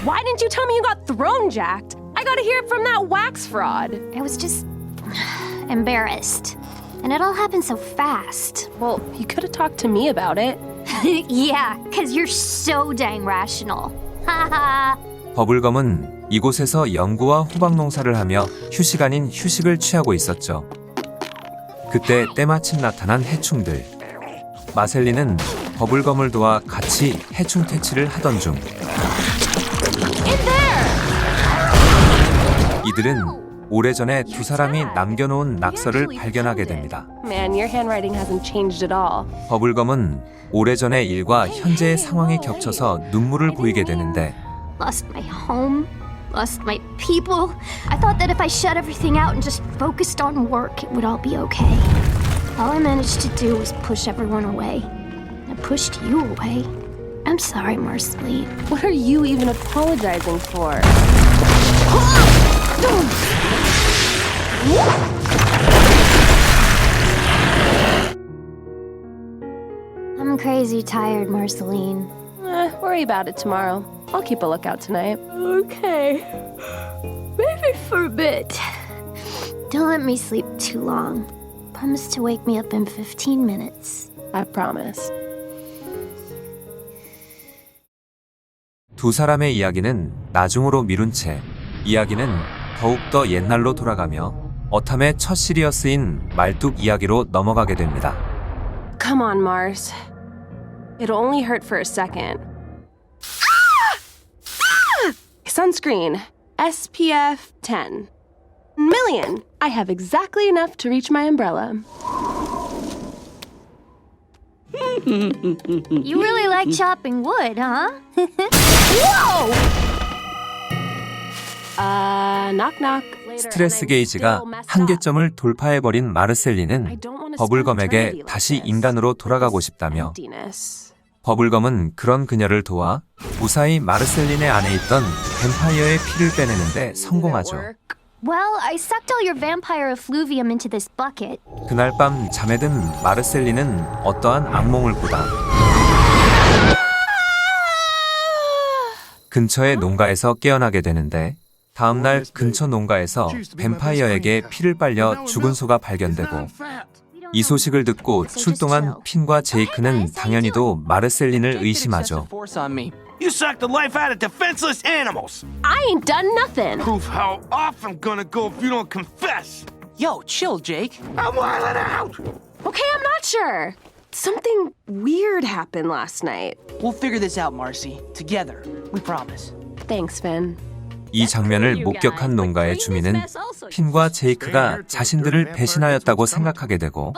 Why didn't you tell me you got throne jacked? I gotta hear it from that wax fraud. I was just embarrassed. And it all happened so fast. Well, you could have talked to me about it. Yeah, because you're so dang rational. Haha. 버블검은 이곳에서 연구와 호박 농사를 하며 휴식 아닌 휴식을 취하고 있었죠. 그때 때마침 나타난 해충들. 마셀린은 버블검을 도와 같이 해충 퇴치를 하던 중 이들은 오래전에 두 사람이 남겨놓은 낙서를 발견하게 됩니다. Man, your handwriting hasn't changed at all. 버블검은 오래전의 일과 현재의 상황이 겹쳐서 눈물을 보이게 되는데 Lost my home, lost my people. I thought that if I shut everything out and just focused on work, it would all be okay. All I managed to do was push everyone away. I pushed you away. I'm sorry, Marceline. What are you even apologizing for? I'm crazy tired, Marceline. Worry about it tomorrow. I'll keep a lookout tonight. Okay. Maybe for a bit. Don't let me sleep too long. Promise to wake me up in 15 minutes. I promise. 두 사람의 이야기는 나중으로 미룬 채 이야기는 더욱더 옛날로 돌아가며 어탐의 첫 시리어스인 말뚝 이야기로 넘어가게 됩니다. Come on, Mars. It'll only hurt for a second. Sunscreen. SPF 10. Million. I have exactly enough to reach my umbrella. You really like chopping wood, huh? Whoa! Knock knock. 스트레스 게이지가 한계점을 돌파해버린 마르셀린은 버블검에게 다시 인간으로 돌아가고 싶다며 버블검은 그런 그녀를 도와 무사히 마르셀린의 안에 있던 뱀파이어의 피를 빼내는데 성공하죠. Well, I sucked all your vampire effluvium into this bucket. 그날 밤 잠에 든 마르셀린은 어떠한 악몽을 꾸다 근처의 농가에서 깨어나게 되는데 다음날 근처 농가에서 뱀파이어에게 피를 빨려 죽은 소가 발견되고 이 소식을 듣고 출동한 핀과 제이크는 당연히도 마르셀린을 의심하죠. You sucked the life out of defenseless animals. I ain't done nothing. Proof how off I'm gonna go if you don't confess. Yo, chill, Jake. I'm wilding out. Okay, I'm not sure. Something weird happened last night. We'll figure this out, Marcy. Together. We promise. Thanks, Finn. 이 장면을 목격한 농가의 주민은 핀과 제이크가 자신들을 배신하였다고 생각하게 되고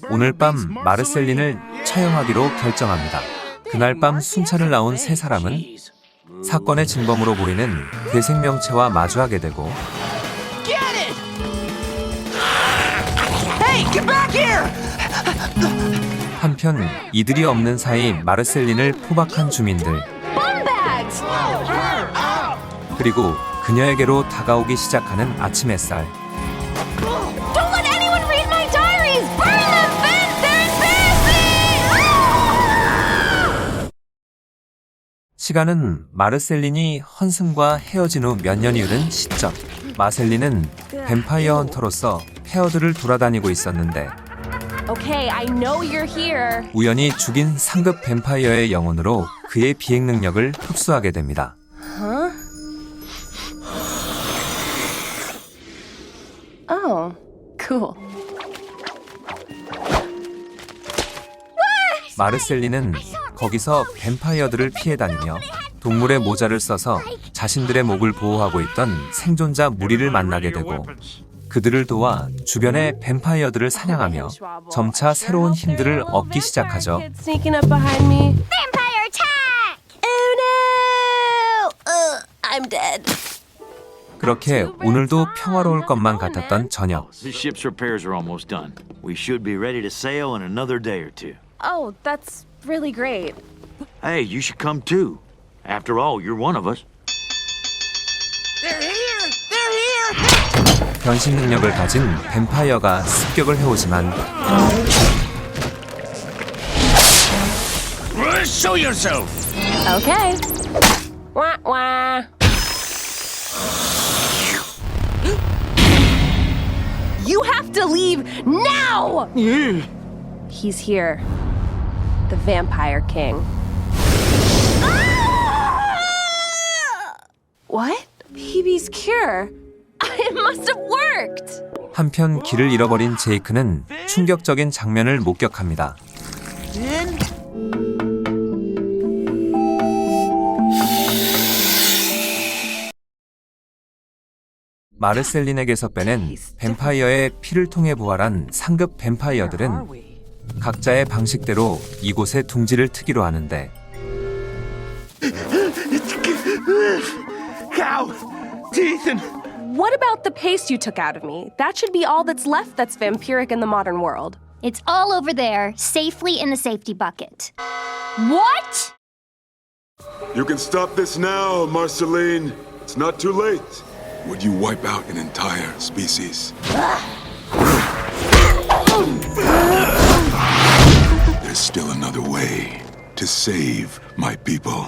오늘 밤 마르셀린을 처형하기로 결정합니다. 그날 밤 순찰을 나온 세 사람은 사건의 진범으로 보이는 괴생명체와 마주하게 되고 한편 이들이 없는 사이 마르셀린을 포박한 주민들 그리고 그녀에게로 다가오기 시작하는 아침 햇살. Don't let anyone read my diaries! Burn them, Finn! They're embarrassing! 시간은 마르셀린이 헌슨과 헤어진 후 몇 년이 흐른 시점. 마셀린은 뱀파이어 헌터로서 페어드를 돌아다니고 있었는데 Okay, I know you're here. 우연히 죽인 상급 뱀파이어의 영혼으로 그의 비행 능력을 흡수하게 됩니다. Huh? Oh, cool. 마르셀린은 거기서 뱀파이어들을 피해 다니며 동물의 모자를 써서 자신들의 목을 보호하고 있던 생존자 무리를 만나게 되고 그들을 도와 주변의 뱀파이어들을 사냥하며 점차 새로운 힘들을 얻기 시작하죠. Sneaking up behind me. Vampire attack! Oh no! I'm dead. 그렇게 오늘도 평화로울 것만 같았던 저녁. The ship's repairs are almost done. We should be ready to sail in another day or two. Oh, that's really great. Hey, you should come too. After all, you're one of us. They're here! They're here! 변신 능력을 가진 뱀파이어가 습격을 해오지만 Show yourself. Okay. Wah wah. You have to leave now! He's here. The Vampire King. What? Peebee's cure. It must have worked! 한편 길을 잃어버린 제이크는 충격적인 장면을 목격합니다. 마르셀린에게서 빼낸 뱀파이어의 피를 통해 부활한 상급 뱀파이어들은 각자의 방식대로 이곳에 둥지를 트기로 하는데 Cow, teeth and... What about the paste you took out of me? That should be all that's left that's vampiric in the modern world. It's all over there, safely in the safety bucket. What? You can stop this now, Marceline. It's not too late. Would you wipe out an entire species? There's still another way to save my people.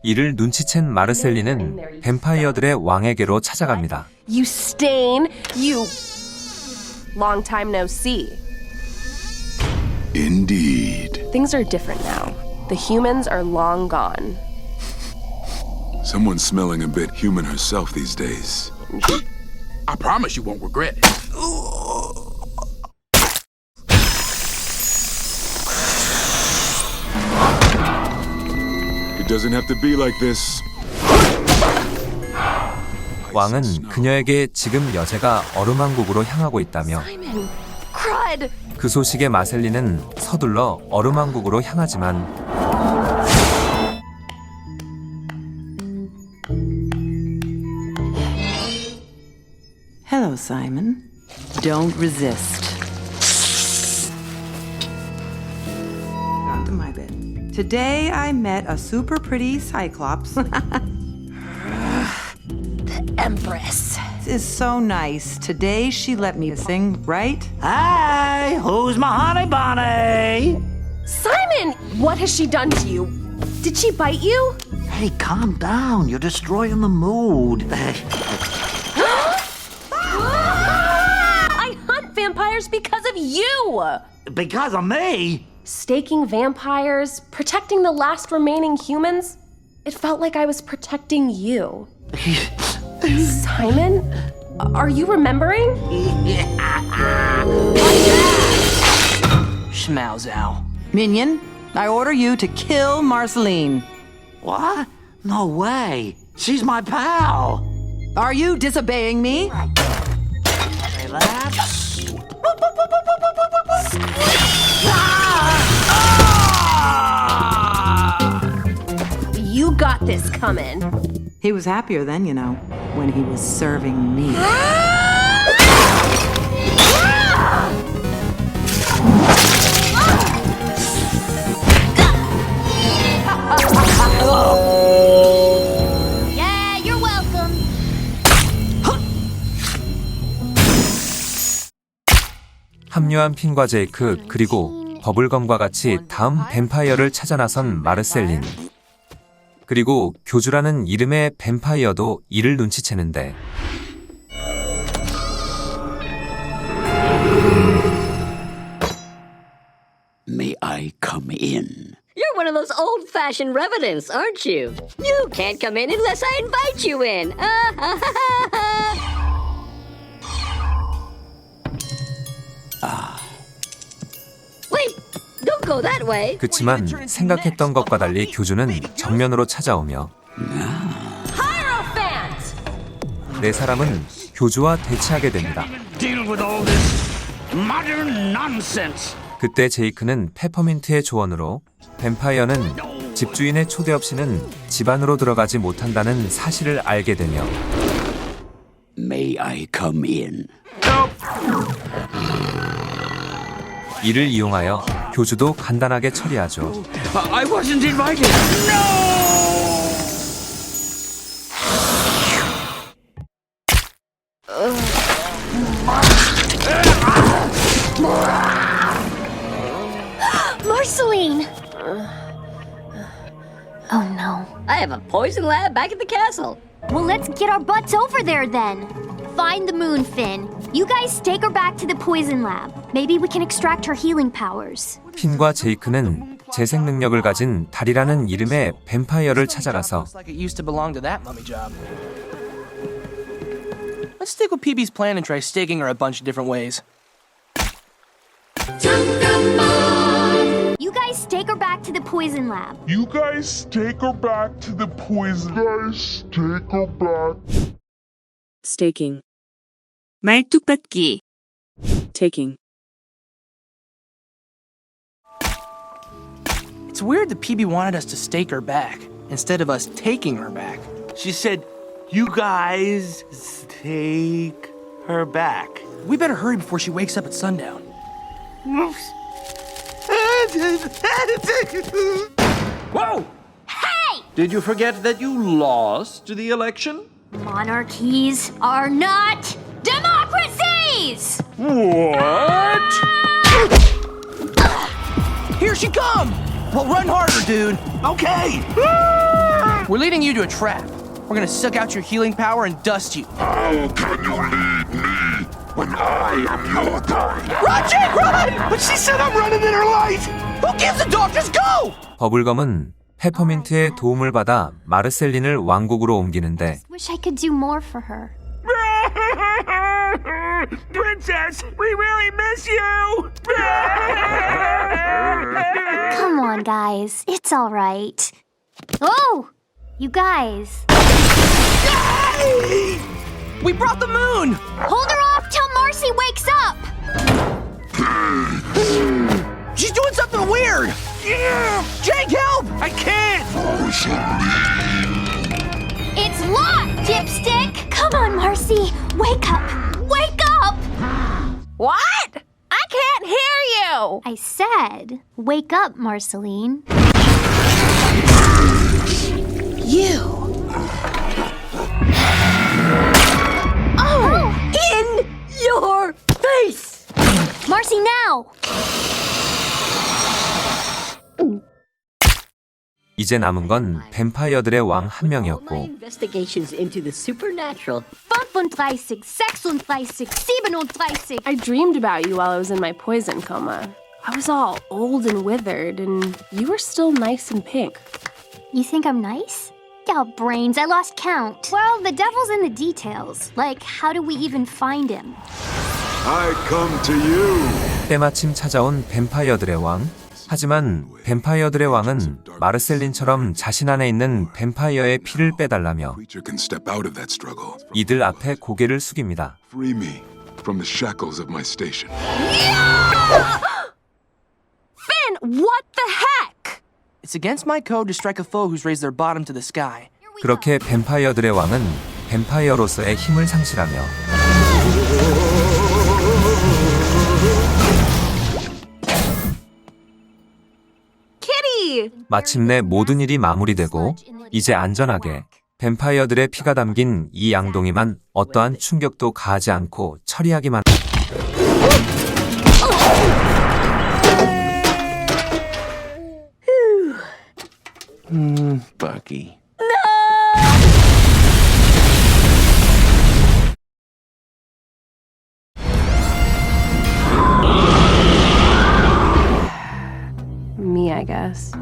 이를 눈치챈 마르셀린은 뱀파이어들의 왕에게로 찾아갑니다. You stain, you... Long time no see. Indeed. Things are different now. The humans are long gone. Someone's smelling a bit human herself these days. I promise you won't regret it. It doesn't have to be like this. 왕은 그녀에게 지금 여제가 얼음왕국으로 향하고 있다며 Crud! 그 소식에 마셀린은 서둘러 얼음왕국으로 향하지만 Simon. Don't resist. Got to my bed. Today I met a super pretty Cyclops. The Empress. This is so nice. Today she let me sing, right? Hi, who's my honey bunny? Simon! What has she done to you? Did she bite you? Hey, calm down. You're destroying the mood. I hunt vampires because of you! Because of me? Staking vampires, protecting the last remaining humans. It felt like I was protecting you. Simon? Are you remembering? Schmauzow. Minion, I order you to kill Marceline. What? No way. She's my pal. Are you disobeying me? Relax. You got this coming. He was happier then, you know, when he was serving me. Yeah, you're welcome. 합류한 핀과 제이크 그리고 버블검과 같이 다음 뱀파이어를 찾아 나선 마르셀린. 그리고 교주라는 이름의 뱀파이어도 이를 눈치채는데 May I come in? You're one of those old-fashioned revenants, aren't you? You can't come in unless I invite you in. Wait, don't go that way. 그치만 생각했던 것과 달리 교주는 정면으로 찾아오며 네 사람은 교주와 대치하게 됩니다. Deal with all this modern nonsense. 그때 제이크는 페퍼민트의 조언으로 뱀파이어는 집주인의 초대 없이는 집 안으로 들어가지 못한다는 사실을 알게 되며 May I come in? 이를 이용하여 교주도 간단하게 처리하죠. I wasn't invited. Marceline! Oh no. I have a poison lab back at the castle. Well, let's get our butts over there then. Find the moon, Finn. You guys take her back to the poison lab. Maybe we can extract her healing powers. 핀과 제이크는 재생 능력을 가진 달이라는 이름의 뱀파이어를 찾아가서 Like it used to belong to that mummy job. Let's stick with PB's plan and try staking her a bunch of different ways. You guys take her back to the poison lab. You guys take her back to the poison. Guys, take her back. Staking. 말뚝받기. Taking. It's weird that PB wanted us to stake her back instead of us taking her back. She said, you guys take her back. We better hurry before she wakes up at sundown. Whoa! Hey! Did you forget that you lost the election? Monarchies are not democracies! What? Here she comes! Well, run harder, dude. Okay. We're leading you to a trap. We're gonna suck out your healing power and dust you. How can you lead me when I am your guide? Run, Jake, run! But she said I'm running in her light! Who gives a dog? Just go! 버블검은 페퍼민트의 도움을 받아 마르셀린을 왕국으로 옮기는데 Wish I could do more for her. Princess, we really miss you. Come on, guys. It's all right. Oh! You guys. We brought the moon! Hold her off till Marcy wakes up! She's doing something weird! Yeah. Jake, help! I can't. It's locked, Dipstick! Come on, Marcy. Wake up. Wake What? I can't hear you! I said, wake up, Marceline. You! Oh! In your face! Marcy, now! 이제 남은 건 뱀파이어들의 왕 한 명이었고 Investigations into the supernatural. 35, 36, 37. I dreamed about you while I was in my poison coma. I was all old and withered, and you were still nice and pink. You think I'm nice? Yeah, brains, I lost count. Well, the devil's in the details. Like, how do we even find him? I come to you. 때마침 찾아온 뱀파이어들의 왕. 하지만 뱀파이어들의 왕은 마르셀린처럼 자신 안에 있는 뱀파이어의 피를 빼달라며 Can step out of that struggle. 이들 앞에 고개를 숙입니다. Free me from the shackles of my station. Finn, what the heck? It's against my code to strike a foe who's raised their bottom to the sky. 그렇게 뱀파이어들의 왕은 뱀파이어로서의 힘을 상실하며 Kitty! 마침내 모든 일이 마무리되고 이제 안전하게 뱀파이어들의 피가 담긴 이 양동이만 어떠한 충격도 가하지 않고 처리하기만 Bucky. Me, I guess.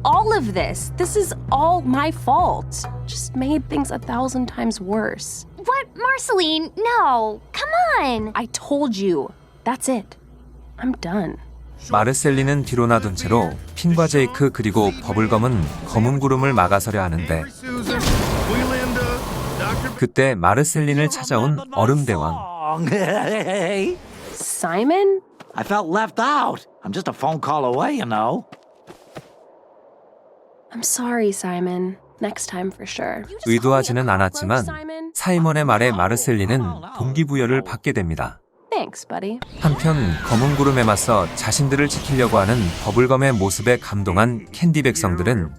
All of this is all my fault. Just made things 1,000 times worse. What, Marceline? No, come on. I told you. That's it. I'm done. 마르셀린은 뒤로 놔둔 채로 핀과 제이크 그리고 버블검은 검은 구름을 막아서려 하는데 그때 마르셀린을 찾아온 얼음대왕. Simon? I felt left out. I'm just a phone call away, you know. I'm sorry, Simon. Next time for sure. 의도하지는 않았지만 사이먼의 말에 마르셀린은 동기부여를 받게 됩니다. Thanks, buddy. 한편 검은 구름에 맞서 자신들을 지키려고 하는 버블검의 모습에 감동한 캔디 백성들은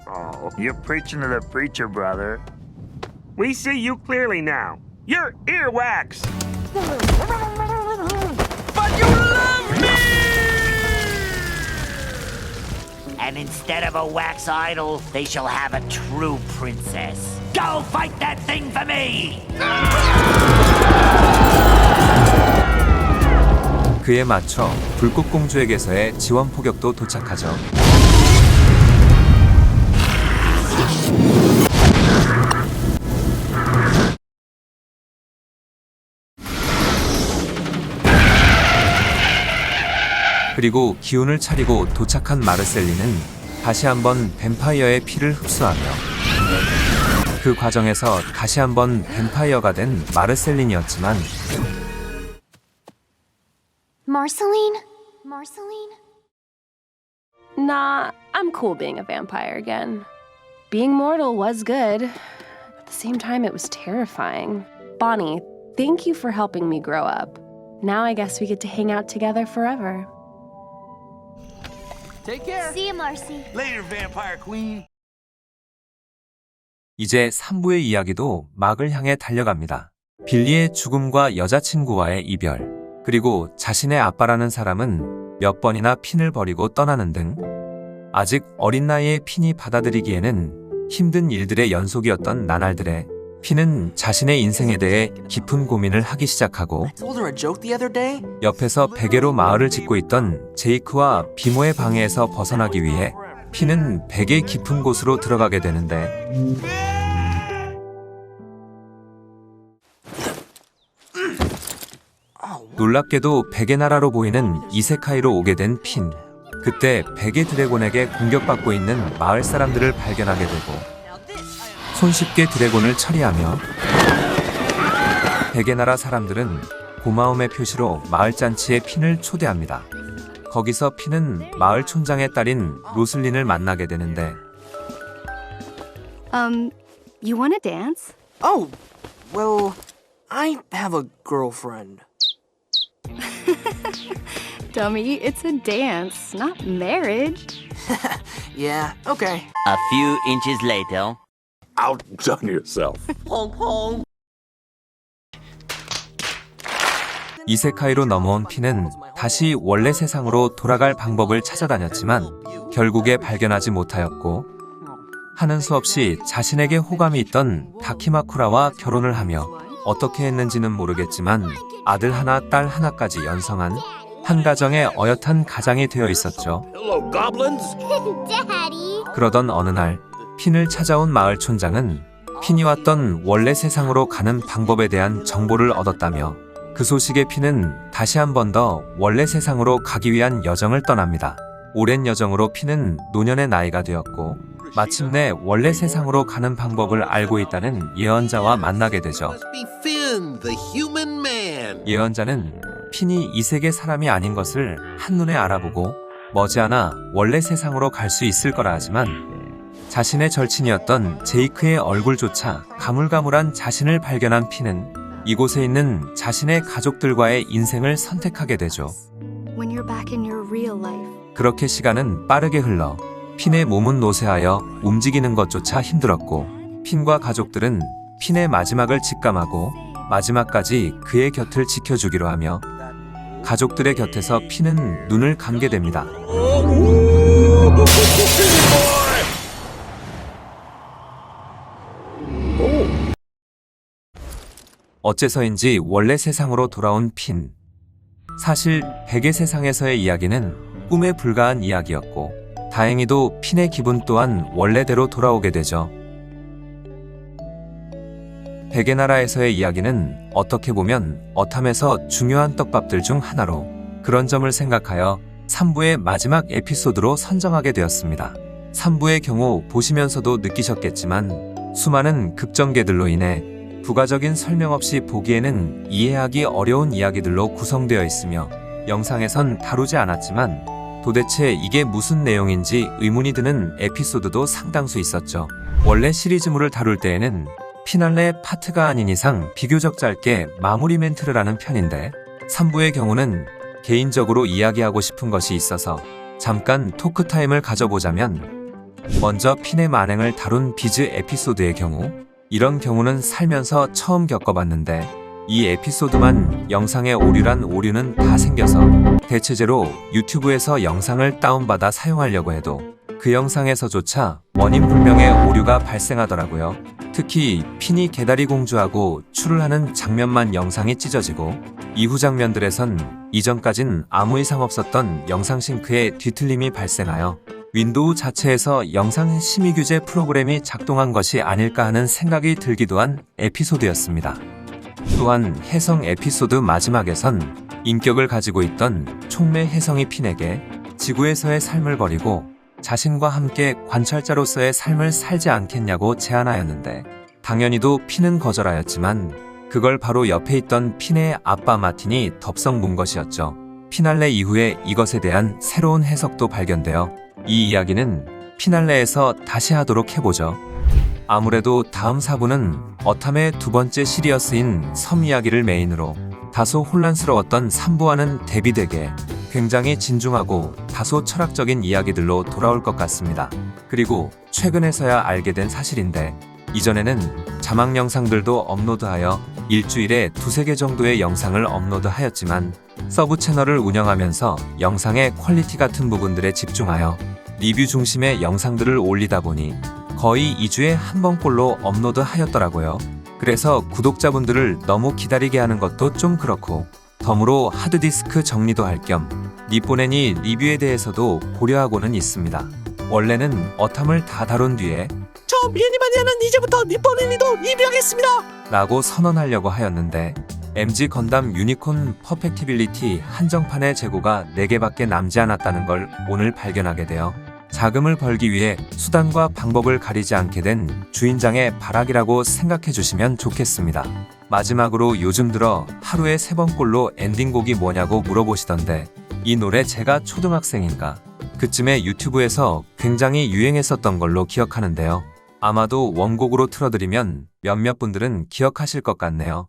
You're preaching to the preacher, brother. We see you clearly now. You're earwax. But you love me! And instead of a wax idol, they shall have a true princess. Go fight that thing for me! 그에 맞춰 불꽃공주에게서의 지원 포격도 도착하죠. 그리고 기운을 차리고 도착한 마르셀린은 다시 한번 뱀파이어의 피를 흡수하며 그 과정에서 다시 한번 뱀파이어가 된 마르셀린이었지만 Marceline? Nah, I'm cool being a vampire again. Being mortal was good. At the same time, it was terrifying. Bonnie, thank you for helping me grow up. Now I guess we get to hang out together forever. Take care. See you, Marcy. Later, vampire queen. 이제 3부의 이야기도 막을 향해 달려갑니다. 빌리의 죽음과 여자친구와의 이별, 그리고 자신의 아빠라는 사람은 몇 번이나 핀을 버리고 떠나는 등 아직 어린 나이에 핀이 받아들이기에는 힘든 일들의 연속이었던 나날들에 핀은 자신의 인생에 대해 깊은 고민을 하기 시작하고 Told her a joke the other day. 옆에서 베개로 마을을 짓고 있던 제이크와 비모의 방해에서 벗어나기 위해 핀은 베개 깊은 곳으로 들어가게 되는데 놀랍게도 베개 나라로 보이는 이세카이로 오게 된 핀. 그때 베개 드래곤에게 공격받고 있는 마을 사람들을 발견하게 되고 손쉽게 드래곤을 처리하며 베개 나라 사람들은 고마움의 표시로 마을 잔치에 핀을 초대합니다. 거기서 핀은 마을 촌장의 딸인 로슬린을 만나게 되는데 You wanna dance? Oh, well, I have a girlfriend. dummy. It's a dance, not marriage. Yeah, okay. A few inches later. Outdone yourself. Honk honk. 이세카이로 넘어온 핀은 다시 원래 세상으로 돌아갈 방법을 찾아다녔지만 결국에 발견하지 못하였고 하는 수 없이 자신에게 호감이 있던 다키마쿠라와 결혼을 하며 어떻게 했는지는 모르겠지만 아들 하나, 딸 하나까지 연성한 한 가정의 어엿한 가장이 되어 있었죠. Hello, goblins. Daddy. 그러던 어느 날 핀을 찾아온 마을 촌장은 핀이 왔던 원래 세상으로 가는 방법에 대한 정보를 얻었다며 그 소식에 핀은 다시 한 번 더 원래 세상으로 가기 위한 여정을 떠납니다. 오랜 여정으로 핀은 노년의 나이가 되었고 마침내 원래 세상으로 가는 방법을 알고 있다는 예언자와 만나게 되죠. Finn, the human man. 예언자는 핀이 이 세계 사람이 아닌 것을 한눈에 알아보고 머지않아 원래 세상으로 갈 수 있을 거라 하지만 자신의 절친이었던 제이크의 얼굴조차 가물가물한 자신을 발견한 핀은 이곳에 있는 자신의 가족들과의 인생을 선택하게 되죠. When you're back in your real life. 그렇게 시간은 빠르게 흘러 핀의 몸은 노쇠하여 움직이는 것조차 힘들었고 핀과 가족들은 핀의 마지막을 직감하고 마지막까지 그의 곁을 지켜주기로 하며 가족들의 곁에서 핀은 눈을 감게 됩니다. 어째서인지 원래 세상으로 돌아온 핀. 사실 백의 세상에서의 이야기는 꿈에 불과한 이야기였고 다행히도 핀의 기분 또한 원래대로 돌아오게 되죠. 백의 나라에서의 이야기는 어떻게 보면 어탐에서 중요한 떡밥들 중 하나로 그런 점을 생각하여 3부의 마지막 에피소드로 선정하게 되었습니다. 3부의 경우 보시면서도 느끼셨겠지만 수많은 급전개들로 인해 부가적인 설명 없이 보기에는 이해하기 어려운 이야기들로 구성되어 있으며 영상에선 다루지 않았지만 도대체 이게 무슨 내용인지 의문이 드는 에피소드도 상당수 있었죠. 원래 시리즈물을 다룰 때에는 피날레 파트가 아닌 이상 비교적 짧게 마무리 멘트를 하는 편인데 3부의 경우는 개인적으로 이야기하고 싶은 것이 있어서 잠깐 토크타임을 가져보자면 먼저 핀의 만행을 다룬 비즈 에피소드의 경우 이런 경우는 살면서 처음 겪어봤는데 이 에피소드만 영상에 오류란 오류는 다 생겨서 대체제로 유튜브에서 영상을 다운받아 사용하려고 해도 그 영상에서조차 원인 불명의 오류가 발생하더라고요. 특히 핀이 개다리 공주하고 출을 하는 장면만 영상이 찢어지고 이후 장면들에선 이전까진 아무 이상 없었던 영상 싱크에 뒤틀림이 발생하여 윈도우 자체에서 영상 심의 규제 프로그램이 작동한 것이 아닐까 하는 생각이 들기도 한 에피소드였습니다. 또한 혜성 에피소드 마지막에선 인격을 가지고 있던 촉매 혜성이 핀에게 지구에서의 삶을 버리고 자신과 함께 관찰자로서의 삶을 살지 않겠냐고 제안하였는데 당연히도 핀은 거절하였지만 그걸 바로 옆에 있던 핀의 아빠 마틴이 덥석 문 것이었죠. 피날레 이후에 이것에 대한 새로운 해석도 발견되어 이 이야기는 피날레에서 다시 하도록 해보죠. 아무래도 다음 4부는 어탐의 두 번째 시리어스인 섬 이야기를 메인으로 다소 혼란스러웠던 3부와는 대비되게 굉장히 진중하고 다소 철학적인 이야기들로 돌아올 것 같습니다. 그리고 최근에서야 알게 된 사실인데 이전에는 자막 영상들도 업로드하여 일주일에 2-3개 정도의 영상을 업로드하였지만 서브 채널을 운영하면서 영상의 퀄리티 같은 부분들에 집중하여 리뷰 중심의 영상들을 올리다 보니 거의 2주에 한 번꼴로 업로드하였더라고요. 그래서 구독자분들을 너무 기다리게 하는 것도 좀 그렇고 덤으로 하드디스크 정리도 할 겸 니뽀네니 리뷰에 대해서도 고려하고는 있습니다. 원래는 어탐을 다 다룬 뒤에 저 미니마니아는 이제부터 니뽀네니도 리뷰하겠습니다 라고 선언하려고 하였는데 MG 건담 유니콘 퍼펙티빌리티 한정판의 재고가 4개밖에 남지 않았다는 걸 오늘 발견하게 되어 자금을 벌기 위해 수단과 방법을 가리지 않게 된 주인장의 발악이라고 생각해 주시면 좋겠습니다. 마지막으로 요즘 들어 하루에 3번꼴로 엔딩곡이 뭐냐고 물어보시던데 이 노래 제가 초등학생인가 그쯤에 유튜브에서 굉장히 유행했었던 걸로 기억하는데요. 아마도 원곡으로 틀어드리면 몇몇 분들은 기억하실 것 같네요.